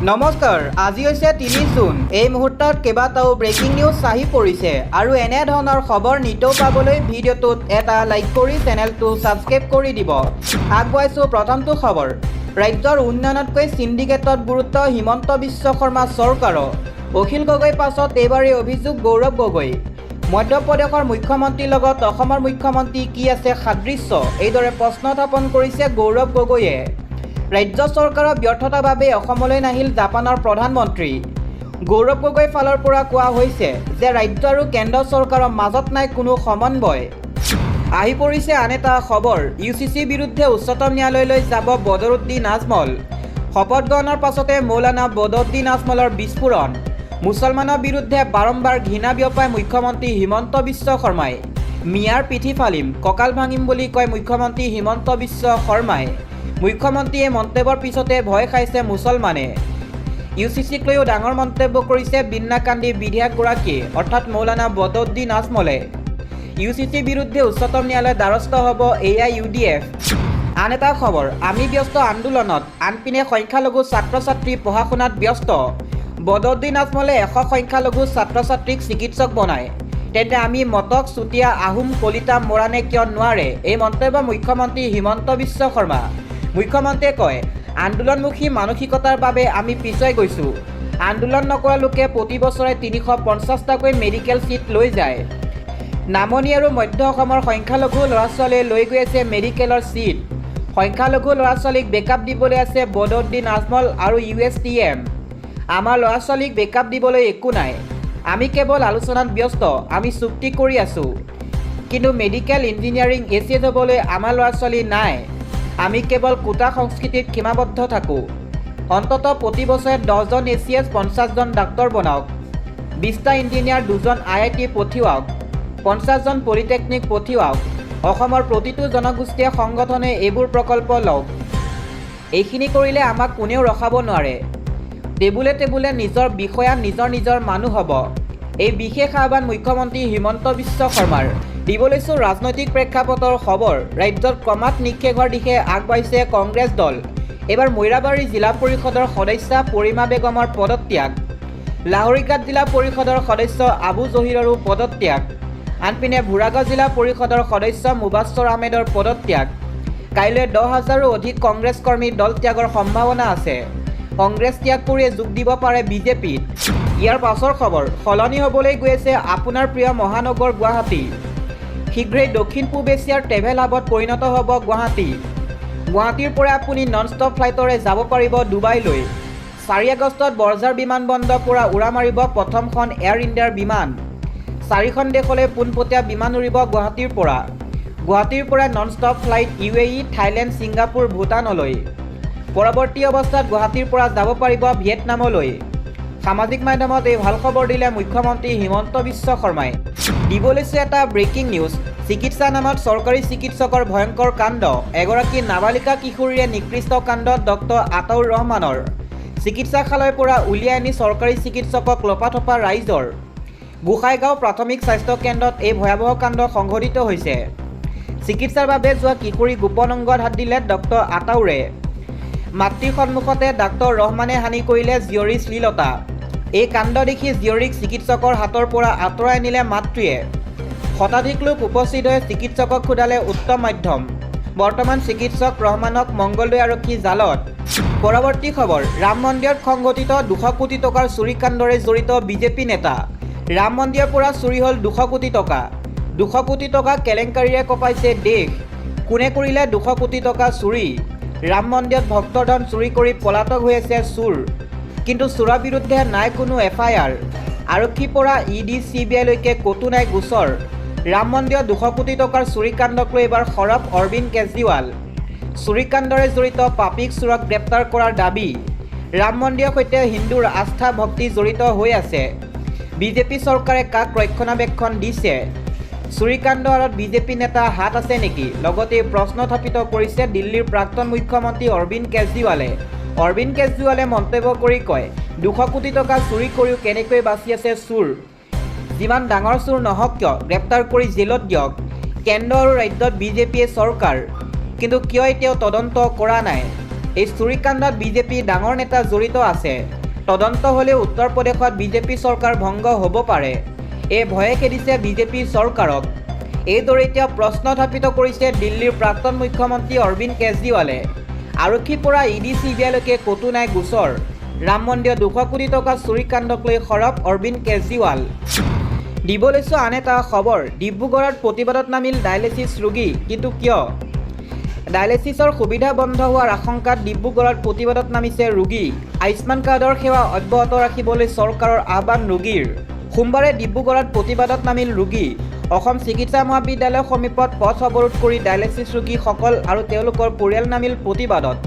নমস্কাৰ, আজি হৈছে ৩ জুন। এই মুহূৰ্তত কেইবাটাও ব্ৰেকিং নিউজ আহি পৰিছে আৰু এনে ধৰণৰ খবৰ নিতৌ পাবলৈ ভিডিঅ'টোত এটা লাইক কৰি চেনেলটো ছাবস্ক্ৰাইব কৰি দিব। আগবঢ়াইছোঁ প্ৰথমটো খবৰ। ৰাজ্যৰ উন্নয়নতকৈ সিন্ডিকেটত গুৰুত্ব হিমন্ত বিশ্ব শৰ্মা চৰকাৰৰ। অখিল গগৈৰ পাছত এইবাৰেই অভিযোগ গৌৰৱ গগৈ। মধ্যপ্ৰদেশৰ মুখ্যমন্ত্ৰীৰ লগত অসমৰ মুখ্যমন্ত্ৰী কি আছে সাদৃশ্য? এইদৰে প্ৰশ্ন উত্থাপন কৰিছে গৌৰৱ গগৈয়ে। ৰাজ্য চৰকাৰৰ ব্যৰ্থতাৰ বাবে অসমলৈ নাহিল জাপানৰ প্ৰধানমন্ত্ৰী। গৌৰৱ গগৈৰ ফালৰ পৰা কোৱা হৈছে যে ৰাজ্য আৰু কেন্দ্ৰ চৰকাৰৰ মাজত নাই কোনো সমন্বয়। আহি পৰিছে আন এটা খবৰ। UCCৰ বিৰুদ্ধে উচ্চতম ন্যায়ালয়লৈ যাব বদৰুদ্দিন আজমল। শপত গ্ৰহণৰ পাছতে মৌলানা বদৰুদ্দিন আজমলৰ বিস্ফোৰণ। মুছলমানৰ বিৰুদ্ধে বাৰম্বাৰ ঘৃণা বিয়পাই মুখ্যমন্ত্ৰী হিমন্ত বিশ্ব শৰ্মাই। মিয়াৰ পিঠি ফালিম, কঁকাল ভাঙিম বুলি কয় মুখ্যমন্ত্ৰী হিমন্ত বিশ্ব শৰ্মাই। মুখ্যমন্ত্ৰীয়ে মন্তব্যৰ পিছতে ভয় খাইছে মুছলমানে। UCCক লৈও ডাঙৰ মন্তব্য কৰিছে বিন্নাকান্দি বিধায়কগৰাকীয়ে অৰ্থাৎ মৌলানা বদৰুদ্দিন আজমলে। UCCৰ বিৰুদ্ধে উচ্চতম ন্যায়ালয়ৰ দ্বাৰস্থ হ'ব AIUDF। আন এটা খবৰ, আমি ব্যস্ত আন্দোলনত, আনপিনে সংখ্যালঘু ছাত্ৰ ছাত্ৰী পঢ়া শুনাত ব্যস্ত। বদৰুদ্দিন আজমলে 100 সংখ্যালঘু ছাত্ৰ ছাত্ৰীক চিকিৎসক বনায়, তেন্তে আমি মটক, চুতীয়া, আহোম, কলিতা, মৰাণে কিয় নোৱাৰে? এই মন্তব্য মুখ্যমন্ত্ৰী হিমন্ত বিশ্ব শৰ্মা। মুখ্যমন্ত্ৰীয়ে কয়, আন্দোলনমুখী মানসিকতাৰ বাবে আমি পিছুৱাই গৈছোঁ। আন্দোলন নকৰা লোকে প্ৰতি বছৰে 350টাকৈ মেডিকেল চিট লৈ যায়। নামনি আৰু মধ্য অসমৰ সংখ্যালঘু ল'ৰা ছোৱালীয়ে লৈ গৈ আছে মেডিকেলৰ চিট। সংখ্যালঘু ল'ৰা ছোৱালীক বেকআপ দিবলৈ আছে বদৰুদ্দিন আজমল আৰু USTM। আমাৰ ল'ৰা ছোৱালীক বেকআপ দিবলৈ একো নাই। আমি কেৱল আলোচনাত ব্যস্ত, আমি চুক্তি কৰি আছোঁ। কিন্তু মেডিকেল ইঞ্জিনিয়াৰিং ACS হ'বলৈ আমাৰ ল'ৰা ছোৱালী নাই। আমি কেৱল কোটা সংস্কৃতিত সীমাবদ্ধ থাকোঁ। অন্ততঃ প্ৰতি বছৰে 10জন ACS 50জন ডাক্তৰ বনাওক, 20টা ইঞ্জিনিয়াৰ, 2জন IIT পঠিয়াওক, 50জন পলিটেকনিক পঠিয়াওক। অসমৰ প্ৰতিটো জনগোষ্ঠীয় সংগঠনে এইবোৰ প্ৰকল্প লওক। এইখিনি কৰিলে আমাক কোনেও ৰখাব নোৱাৰে। টেবুলে টেবুলে নিজৰ বিষয়া নিজৰ মানুহ হ'ব। এই বিশেষ আহ্বান মুখ্যমন্ত্ৰী হিমন্ত বিশ্ব শৰ্মাৰ। দিব লৈছোঁ ৰাজনৈতিক প্ৰেক্ষাপটৰ খবৰ। ৰাজ্যত ক্ৰমাৎ নিক্ষেপ হোৱাৰ দিশে আগবাঢ়িছে কংগ্ৰেছ দল। এইবাৰ মৈৰাবাৰী জিলা পৰিষদৰ সদস্যা পৰিমা বেগমৰ পদত্যাগ। লাহৰীঘাট জিলা পৰিষদৰ সদস্য আবু জহিৰৰো পদত্যাগ। আনপিনে ভোৰাগাঁও জিলা পৰিষদৰ সদস্য মুবাশ্বৰ আহমেদৰ পদত্যাগ। কাইলৈ 10,000ৰো অধিক কংগ্ৰেছ কৰ্মীৰ দল ত্যাগৰ সম্ভাৱনা আছে। কংগ্ৰেছ ত্যাগ কৰিয়ে যোগ দিব পাৰে বিজেপিত। ইয়াৰ পাছৰ খবৰ, সলনি হ'বলৈ গৈ আছে আপোনাৰ প্ৰিয় মহানগৰ গুৱাহাটী। শীঘ্ৰেই দক্ষিণ পূব এছিয়াৰ ট্ৰেভেল হাবত পৰিণত হ'ব গুৱাহাটী। গুৱাহাটীৰ পৰা আপুনি নন ষ্টপ ফ্লাইটৰে যাব পাৰিব ডুবাইলৈ। 4 আগষ্টত বৰঝাৰ বিমানবন্দৰৰ পৰা উৰা মাৰিব প্ৰথমখন এয়াৰ ইণ্ডিয়াৰ বিমান। 4খন দেশলৈ পোনপটীয়া বিমান উৰিব গুৱাহাটীৰ পৰা। গুৱাহাটীৰ পৰা non stop flight UAE, Thailand, Singapore, ভূটানলৈ। পৰৱৰ্তী অৱস্থাত গুৱাহাটীৰ পৰা যাব পাৰিব ভিয়েটনামলৈ। সামাজিক মাধ্যমত এই ভাল খবৰ দিলে মুখ্যমন্ত্ৰী হিমন্ত বিশ্ব শৰ্মাই। দিব লৈছোঁ এটা ব্ৰেকিং নিউজ। চিকিৎসা নামত চৰকাৰী চিকিৎসকৰ ভয়ংকৰ কাণ্ড। এগৰাকী নাবালিকা কিশোৰীয়ে নিকৃষ্ট কাণ্ড ডক্টৰ আতাউৰ ৰহমানৰ। চিকিৎসালয়ৰ পৰা উলিয়াই আনি চৰকাৰী চিকিৎসকক লপাথপা ৰাইজৰ। গোসাইগাঁও প্ৰাথমিক স্বাস্থ্য কেন্দ্ৰত এই ভয়াৱহ কাণ্ড সংঘটিত হৈছে। চিকিৎসাৰ বাবে যোৱা কিশোৰী গোপন অংগত হাত দিলে ডক্টৰ আতাউৰে। মাতৃৰ সন্মুখতে ডাক্তৰ ৰহমানে হানি কৰিলে জীয়ৰী শ্লীলতা। এই কাণ্ড দেখি জীয়ৰীক চিকিৎসকৰ হাতৰ পৰা আঁতৰাই আনিলে মাতৃয়ে। শতাধিক লোক উপস্থিত হৈ চিকিৎসকক সোধালে উত্তম মাধ্যম। বৰ্তমান চিকিৎসক ৰহমানক মংগলদৈ আৰক্ষী জালত। পৰৱৰ্তী খবৰ, ৰাম মন্দিৰত সংঘটিত 200 কোটি টকাৰ চুৰি কাণ্ডৰে জড়িত বিজেপি নেতা। ৰাম মন্দিৰৰ পৰা চুৰি হ'ল 200 কোটি টকা। 200 কোটি টকা কেলেংকাৰীৰে কঁপাইছে দেশ। কোনে কৰিলে 200 কোটি টকা চুৰি? ৰাম মন্দিৰত ভক্তৰ ধন চুৰি কৰি পলাতক হৈ আছে চোৰ। কিন্তু চোৰৰ বিৰুদ্ধে নাই কোনো FIR। আৰক্ষীৰ পৰা ED, CBI লৈকে ক'তো নাই গোচৰ। ৰাম মন্দিৰত 200 কোটি টকাৰ চুৰি কাণ্ডক লৈ এইবাৰ সৰব অৰবিন্দ কেজৰিৱাল। চুৰি কাণ্ডৰে জড়িত পাপীক চোৰক গ্ৰেপ্তাৰ কৰাৰ দাবী। ৰাম মন্দিৰৰ সৈতে হিন্দুৰ আস্থা ভক্তি জড়িত হৈ আছে। বিজেপি চৰকাৰে কাক ৰক্ষণাবেক্ষণ দিছে? চুৰিকাণ্ড আঁৰত বিজেপি নেতা হাত আছে নেকি? লগতে প্ৰশ্ন উত্থাপিত কৰিছে দিল্লীৰ প্ৰাক্তন মুখ্যমন্ত্ৰী অৰবিন্দ কেজৰিৱালে। অৰবিন্দ কেজৰিৱালে মন্তব্য কৰি কয়, 200 কোটি টকা চুৰি কৰিও কেনেকৈ বাচি আছে চোৰ। যিমান ডাঙৰ চোৰ নহওক কিয় গ্ৰেপ্তাৰ কৰি জেলত দিয়ক। কেন্দ্ৰ আৰু ৰাজ্যত বিজেপিয়ে চৰকাৰ, কিন্তু কিয় এতিয়াও তদন্ত কৰা নাই? এই চুৰিকাণ্ডত বিজেপি ডাঙৰ নেতা জড়িত আছে। তদন্ত হ'লে উত্তৰ প্ৰদেশত বিজেপি চৰকাৰ ভংগ হ'ব পাৰে। এই ভয়ে খেদিছে বিজেপি চৰকাৰক। এইদৰে এতিয়া প্ৰশ্ন উত্থাপিত কৰিছে দিল্লীৰ প্ৰাক্তন মুখ্যমন্ত্ৰী অৰবিন্দ কেজৰিৱালে। আৰক্ষীৰ পৰা ইডি চিবিআইলৈকে ক'তো নাই গোচৰ। ৰাম মন্দিৰ 200 কোটি টকা চুৰিকাণ্ডক লৈ সৰব অৰবিন্দ কেজৰিৱাল। দিব লৈছো আন এটা খবৰ। ডিব্ৰুগড়ত প্ৰতিবাদত নামিল ডায়েলিচিছ ৰোগী, কিন্তু কিয়? ডায়েলিচিছৰ সুবিধা বন্ধ হোৱাৰ আশংকাত ডিব্ৰুগড়ত প্ৰতিবাদত নামিছে ৰোগী। আয়ুষ্মান কাৰ্ডৰ সেৱা অব্যাহত ৰাখিবলৈ চৰকাৰৰ আহ্বান ৰোগীৰ। সোমবাৰে ডিব্ৰুগড়ত প্ৰতিবাদত নামিল ৰোগী। অসম চিকিৎসা মহাবিদ্যালয়ৰ সমীপত পথ অৱৰোধ কৰি ডায়েলিচিছ ৰোগীসকল আৰু তেওঁলোকৰ পৰিয়াল নামিল প্ৰতিবাদত।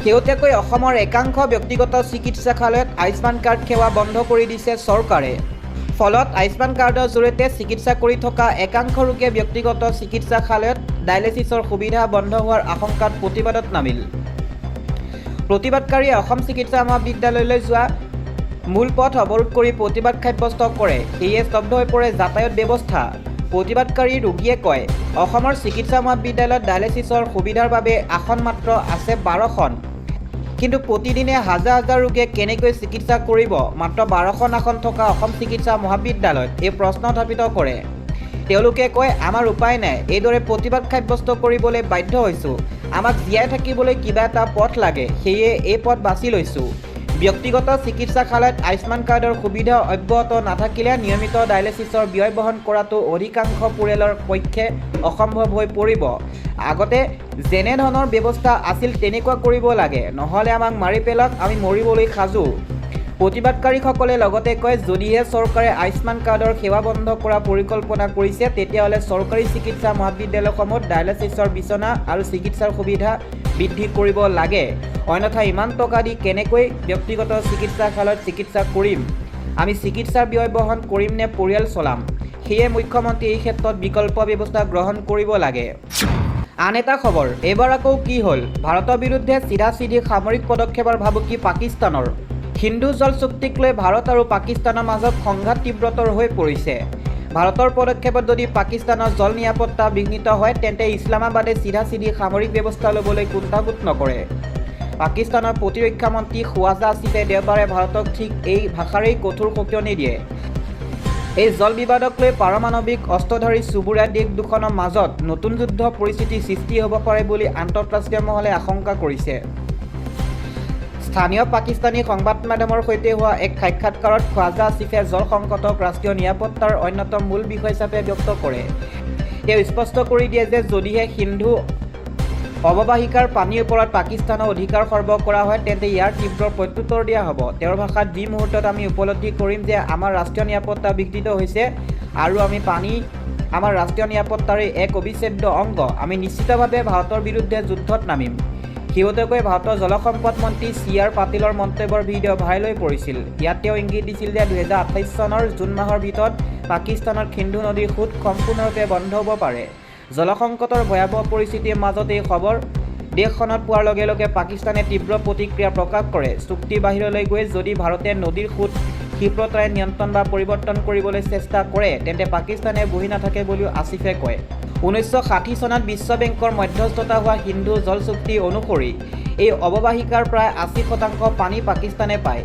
শেহতীয়াকৈ অসমৰ একাংশ ব্যক্তিগত চিকিৎসালয়ত আয়ুষ্মান কাৰ্ড সেৱা বন্ধ কৰি দিছে চৰকাৰে। ফলত আয়ুষ্মান কাৰ্ডৰ জৰিয়তে চিকিৎসা কৰি থকা একাংশ ৰোগীয়ে ব্যক্তিগত চিকিৎসালয়ত ডায়েলিচিছৰ সুবিধা বন্ধ হোৱাৰ আশংকাত প্ৰতিবাদত নামিল। প্ৰতিবাদকাৰীয়ে অসম চিকিৎসা মহাবিদ্যালয়লৈ যোৱা মূল পথ অৱৰোধ কৰি প্ৰতিবাদ সাব্যস্ত কৰে। সেয়ে স্তব্ধ হৈ পৰে যাতায়াত ব্যৱস্থা। প্ৰতিবাদকাৰী ৰোগীয়ে কয়, অসমৰ চিকিৎসা মহাবিদ্যালয়ত ডায়েলিচিছৰ সুবিধাৰ বাবে আসন মাত্ৰ আছে 12খন। কিন্তু প্ৰতিদিনে হাজাৰ হাজাৰ ৰোগীয়ে কেনেকৈ চিকিৎসা কৰিব মাত্ৰ 12খন আসন থকা অসম চিকিৎসা মহাবিদ্যালয়ত? এই প্ৰশ্ন উত্থাপিত কৰে। তেওঁলোকে কয়, আমাৰ উপায় নাই, এইদৰে প্ৰতিবাদ সাব্যস্ত কৰিবলৈ বাধ্য হৈছোঁ। আমাক জীয়াই থাকিবলৈ কিবা এটা পথ লাগে, সেয়ে এই পথ বাছি লৈছোঁ। ব্যক্তিগত চিকিৎসালয়ত আয়ুষ্মান কাৰ্ডৰ সুবিধা অব্যাহত নাথাকিলে নিয়মিত ডায়েলিচিছৰ ব্যয় বহন কৰাটো অধিকাংশ পৰিয়ালৰ পক্ষে অসম্ভৱ হৈ পৰিব। আগতে যেনে ধৰণৰ ব্যৱস্থা আছিল তেনেকুৱা কৰিব লাগে, নহ'লে আমাক মাৰি পেলাওক, আমি মৰিবলৈ সাজু। প্ৰতিবাদকাৰীসকলে লগতে কয়, যদিহে চৰকাৰে আয়ুষ্মান কাৰ্ডৰ সেৱা বন্ধ কৰাৰ পৰিকল্পনা কৰিছে, তেতিয়াহ'লে চৰকাৰী চিকিৎসা মহাবিদ্যালয়সমূহত ডায়েলিচিছৰ বিচনা আৰু চিকিৎসাৰ সুবিধা বৃদ্ধি কৰিব লাগে। অন্যথা ইমান টকা দি কেনেকৈ ব্যক্তিগত চিকিৎসালয়ত চিকিৎসা কৰিম? আমি চিকিৎসাৰ ব্যয় বহন কৰিম নে পৰিয়াল চলাম? সেয়ে মুখ্যমন্ত্ৰীয়ে এই ক্ষেত্ৰত বিকল্প ব্যৱস্থা গ্ৰহণ কৰিব লাগে। আন এটা খবৰ, এইবাৰ আকৌ কি হ'ল? ভাৰতৰ বিৰুদ্ধে চিধা-চিধি সামৰিক পদক্ষেপৰ ভাবুকি পাকিস্তানৰ। সিন্ধু জল চুক্তিক লৈ ভাৰত আৰু পাকিস্তানৰ মাজত সংঘাত তীব্ৰতৰ হৈ পৰিছে। ভাৰতৰ পদক্ষেপত যদি পাকিস্তানৰ জল নিৰাপত্তা বিঘ্নিত হয়, তেন্তে ইছলামাবাদে চিধা-চিধি সামৰিক ব্যৱস্থা ল'বলৈ কুণ্ঠাবোধ নকৰে। পাকিস্তানৰ প্ৰতিৰক্ষা মন্ত্ৰী খোৱাজা আসিফে দেওবাৰে ভাৰতক ঠিক এই ভাষাৰেই কঠোৰ সকিয়নি দিয়ে। এই জল বিবাদক লৈ পাৰমাণৱিক অস্ত্ৰধাৰী চুবুৰীয়া দেশ দুখনৰ মাজত নতুন যুদ্ধ পৰিস্থিতিৰ সৃষ্টি হ'ব পাৰে বুলি আন্তঃৰাষ্ট্ৰীয় মহলে আশংকা কৰিছে। স্থানীয় পাকিস্তানী সংবাদ মাধ্যমৰ সৈতে হোৱা এক সাক্ষাৎকাৰত খোৱাজা আসিফে জল সংকটক ৰাষ্ট্ৰীয় নিৰাপত্তাৰ অন্যতম মূল বিষয় হিচাপে ব্যক্ত কৰে। তেওঁ স্পষ্ট কৰি দিয়ে যে যদিহে সিন্ধু অৱবাহিকাৰ পানীৰ ওপৰত পাকিস্তানৰ অধিকাৰ খৰ্ব কৰা হয়, তেন্তে ইয়াৰ তীব্ৰ প্ৰত্যুত্তৰ দিয়া হ'ব। তেওঁৰ ভাষাত, যি মুহূৰ্তত আমি উপলব্ধি কৰিম যে আমাৰ ৰাষ্ট্ৰীয় নিৰাপত্তা বিঘ্নিত হৈছে আৰু পানী আমাৰ ৰাষ্ট্ৰীয় নিৰাপত্তাৰে এক অবিচ্ছেদ্য অংগ, আমি নিশ্চিতভাৱে ভাৰতৰ বিৰুদ্ধে যুদ্ধত নামিম। শেহতীয়াকৈ ভাৰতৰ জলসম্পদ মন্ত্ৰী চি.আৰ. পাটিলৰ মন্তব্যৰ ভিডিঅ' ভাইৰেল হৈ পৰিছিল। ইয়াত তেওঁ ইংগিত দিছিল যে 2028 চনৰ জুন মাহৰ ভিতৰত পাকিস্তানৰ সিন্ধু নদীৰ সোঁত সম্পূৰ্ণৰূপে বন্ধ হ'ব পাৰে। জলসংকটৰ ভয়াৱহ পৰিস্থিতিৰ মাজত এই খবৰ দেশখনত পোৱাৰ লগে লগে পাকিস্তানে তীব্ৰ প্ৰতিক্ৰিয়া প্ৰকাশ কৰে। চুক্তিৰ বাহিৰলৈ গৈ যদি ভাৰতে নদীৰ সোঁত ক্ষীপ্ৰতাৰে নিয়ন্ত্ৰণ বা পৰিৱৰ্তন কৰিবলৈ চেষ্টা কৰে, তেন্তে পাকিস্তানে বহি নাথাকে বুলিও আসিফে কয়। 1960 চনত বিশ্ব বেংকৰ মধ্যস্থতা হোৱা সিন্ধু জল চুক্তি অনুসৰি এই অৱবাহিকাৰ প্ৰায় 80% পানী পাকিস্তানে পায়।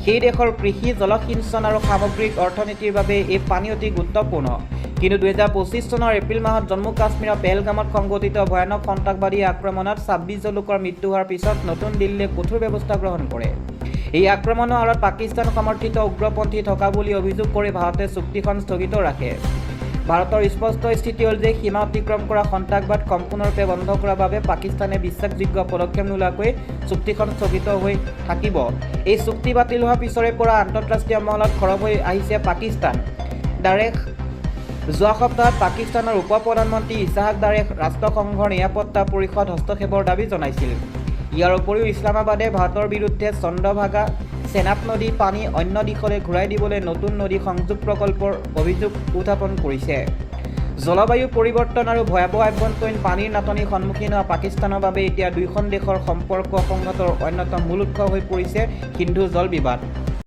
সেই দেশৰ কৃষি, জলসিঞ্চন আৰু সামগ্ৰিক অৰ্থনীতিৰ বাবে এই পানী অতি গুৰুত্বপূৰ্ণ। কিন্তু 2025 চনৰ এপ্ৰিল মাহত জম্মু কাশ্মীৰৰ পেহেলগামত সংঘটিত ভয়ানক সন্ত্ৰাসবাদী আক্ৰমণত 26 জন লোকৰ মৃত্যু হোৱাৰ পিছত নতুন দিল্লীয়ে কঠোৰ ব্যৱস্থা গ্ৰহণ কৰে। এই আক্ৰমণৰ আঁৰত পাকিস্তান সমৰ্থিত উগ্ৰপন্থী থকা বুলি অভিযোগ কৰি ভাৰতে চুক্তিখন স্থগিত ৰাখে। ভাৰতৰ স্পষ্ট স্থিতি হ'ল যে সীমা অতিক্ৰম কৰা সন্ত্ৰাসবাদ সম্পূৰ্ণৰূপে বন্ধ কৰাৰ বাবে পাকিস্তানে বিশ্বাসযোগ্য পদক্ষেপ নোলোৱাকৈ চুক্তিখন স্থগিত হৈ থাকিব। এই চুক্তি বাতিল হোৱাৰ পিছৰে পৰা আন্তঃৰাষ্ট্ৰীয় মহলত খৰব হৈ আহিছে পাকিস্তান। দাৰেখ যোৱা সপ্তাহত পাকিস্তানৰ উপ প্ৰধানমন্ত্ৰী ইছাহাক দাৰে ৰাষ্ট্ৰসংঘৰ নিৰাপত্তা পৰিষদ হস্তক্ষেপৰ দাবী জনাইছিল। ইয়াৰ উপৰিও ইছলামাবাদে ভাৰতৰ বিৰুদ্ধে চন্দ্ৰভাগা চেনাব নদীৰ পানী অন্য দিশলৈ ঘূৰাই দিবলৈ নতুন নদী সংযোগ প্ৰকল্পৰ অভিযোগ উত্থাপন কৰিছে। জলবায়ু পৰিৱৰ্তন আৰু ভয়াৱহ আভ্যন্তৰীণ পানীৰ নাটনিৰ সন্মুখীন হোৱা পাকিস্তানৰ বাবে এতিয়া দুয়োখন দেশৰ সম্পৰ্ক সংঘাতৰ অন্যতম মূল উৎস হৈ পৰিছে সিন্ধু জল বিবাদ।